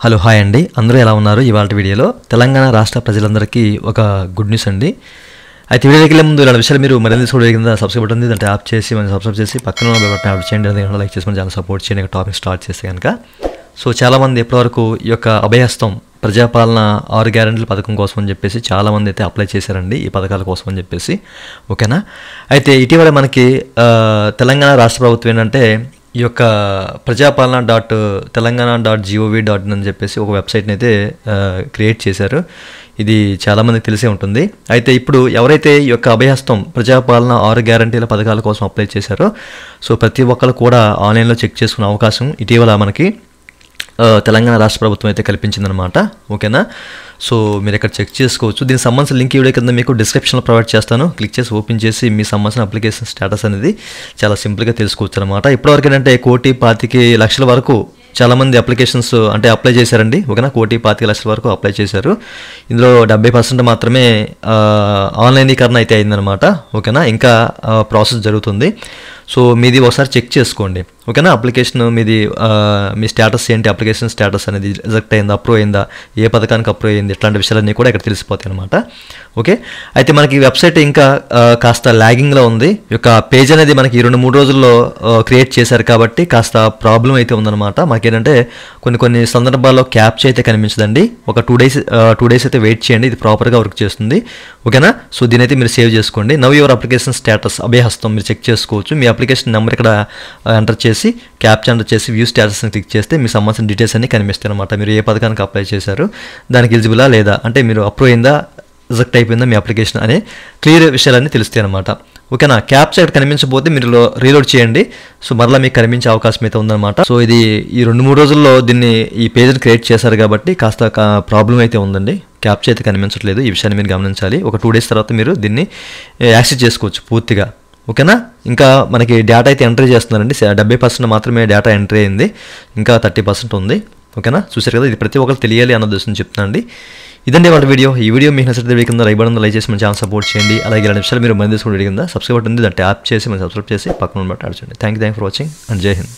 Hello hi అండి, అందరూ ఎలా ఉన్నారు? ఇవాళ వీడియోలో తెలంగాణ రాష్ట్ర ప్రజలందరికీ ఒక గుడ్ న్యూస్ అండి. అయితే వీడియోకి వెళ్ళే ముందు ఇలాంటి విషయాలు మీరు మరింత చూడే కింద సబ్స్క్రైబ్ బటన్ ఉంది, దాన్ని ట్యాప్ చేసి మనం సబ్స్క్రైబ్ చేసి పక్కన ఉన్న బెల్ బటన్ యాడ్ చేయండి. అదే లైక్ చేసి మన ఛానల్ సపోర్ట్ చేయండి. టాపిక్ స్టార్ట్ చేస్తే కనుక చాలామంది ఎప్పటివరకు ఈ యొక్క అభయహస్తం ప్రజాపాలన 6 గ్యారెంటీల పథకం కోసం అని చెప్పేసి చాలామంది అయితే అప్లై చేశారండి, ఈ పథకాల కోసం అని చెప్పేసి. ఓకేనా? అయితే ఇటీవల మనకి తెలంగాణ రాష్ట్ర ప్రభుత్వం ఏంటంటే ఈ యొక్క ప్రజాపాలన.తెలంగాణ.gov.in అని చెప్పేసి ఒక వెబ్సైట్ని అయితే క్రియేట్ చేశారు. ఇది చాలామందికి తెలిసే ఉంటుంది. అయితే ఇప్పుడు ఎవరైతే ఈ యొక్క అభయహస్తం ప్రజాపాలన 6 గ్యారెంటీల పథకాల కోసం అప్లై చేశారో ప్రతి ఒక్కరు కూడా ఆన్లైన్లో చెక్ చేసుకునే అవకాశం ఇటీవల మనకి తెలంగాణ రాష్ట్ర ప్రభుత్వం అయితే కల్పించిందనమాట. ఓకేనా? మీరు ఇక్కడ చెక్ చేసుకోవచ్చు. దీనికి సంబంధించిన లింక్ వీడియో కింద మీకు డిస్క్రిప్షన్లో ప్రొవైడ్ చేస్తాను. క్లిక్ చేసి ఓపెన్ చేసి మీ సంబంధించిన అప్లికేషన్ స్టేటస్ అనేది చాలా సింపుల్గా తెలుసుకోవచ్చు అనమాట. ఇప్పటివరకు ఏంటంటే 1,25,00,000 వరకు చాలామంది అప్లికేషన్స్ అంటే అప్లై చేశారండి. ఓకేనా? 1,25,00,000 వరకు అప్లై చేశారు. ఇందులో 70% మాత్రమే ఆన్లైనీకరణ అయితే అయిందనమాట. ఓకేనా? ఇంకా ప్రాసెస్ జరుగుతుంది. మీది ఒకసారి చెక్ చేసుకోండి. ఓకేనా? అప్లికేషన్ మీది మీ స్టేటస్ ఏంటి, అప్లికేషన్ స్టేటస్ అనేది రిజెక్ట్ అయిందా, అప్రూవ్ అయిందా, ఏ పథకానికి అప్రూవ్ అయింది, ఇట్లాంటి విషయాలన్నీ కూడా ఇక్కడ తెలిసిపోతాయి అనమాట. ఓకే? అయితే మనకి వెబ్సైట్ ఇంకా కాస్త ల్యాగింగ్లో ఉంది. ఈ యొక్క పేజ్ అనేది మనకి 2-3 రోజుల్లో క్రియేట్ చేశారు కాబట్టి కాస్త ప్రాబ్లం అయితే ఉందన్నమాట. మాకేంటంటే కొన్ని సందర్భాల్లో క్యాప్చా అయితే కనిపించదండి. ఒక 2 డేస్ అయితే వెయిట్ చేయండి, ఇది ప్రాపర్గా వర్క్ చేస్తుంది. ఓకేనా? దీని అయితే మీరు సేవ్ చేసుకోండి. నవ్ యువర్ అప్లికేషన్ స్టేటస్ అభయహస్తం మీరు చెక్ చేసుకోవచ్చు. మీ అప్లికేషన్ నెంబర్ ఇక్కడ ఎంటర్ చేసి క్యాప్చా ఎంటర్ చేసి వ్యూ స్టేటస్ని క్లిక్ చేస్తే మీ సంబంధించిన డీటెయిల్స్ అన్ని కనిపిస్తాయి అనమాట. మీరు ఏ పథకానికి అప్లై చేశారు, దానికి ఎలిజిబులా లేదా, అంటే మీరు అప్రూవ్ అయిందా, రిజెక్ట్ అయిపోయిందా మీ అప్లికేషన్ అనే క్లియర్ విషయాలన్నీ తెలుస్తాయి అనమాట. ఓకేనా? క్యాప్చా ఇక్కడ కనిపించకపోతే మీరు రీలోడ్ చేయండి. మరలా మీకు కనిపించే అవకాశం అయితే ఉందన్నమాట. ఇది ఈ 2-3 రోజుల్లో ఈ పేజ్ని క్రియేట్ చేశారు కాబట్టి కాస్త ప్రాబ్లం అయితే ఉందండి. క్యాప్చా అయితే కనిపించట్లేదు. ఈ విషయాన్ని మీరు గమనించాలి. ఒక 2 డేస్ తర్వాత మీరు దీన్ని యాక్సెస్ చేసుకోవచ్చు పూర్తిగా. ఓకేనా? ఇంకా మనకి డేటా అయితే ఎంట్రీ చేస్తున్నారండి. 70% మాత్రమే డేటా ఎంట్రీ అయింది, ఇంకా 30% ఉంది. ఓకేనా? చూసారు కదా, ఇది ప్రతి ఒక్కరు తెలియాలి అన్న ఉద్దేశం చెప్తున్నానండి. ఇదండి వాళ్ళ వీడియో. ఈ వీడియో మీకు నచ్చితే వీడియో కింద లైక్ చేసి మన ఛానల్ సపోర్ట్ చేయండి. అలాగే ఇలాంటి విషయాలు మీరు మంది తీసుకుని వీడియో కింద సబ్స్క్రైబ్ ఉంది, దాన్ని ట్యాప్ చేసి మనం సబ్స్క్రైబ్ చేసి పక్కన బట్టి ఆడుచండి. Thank you for watching and Jai Hind.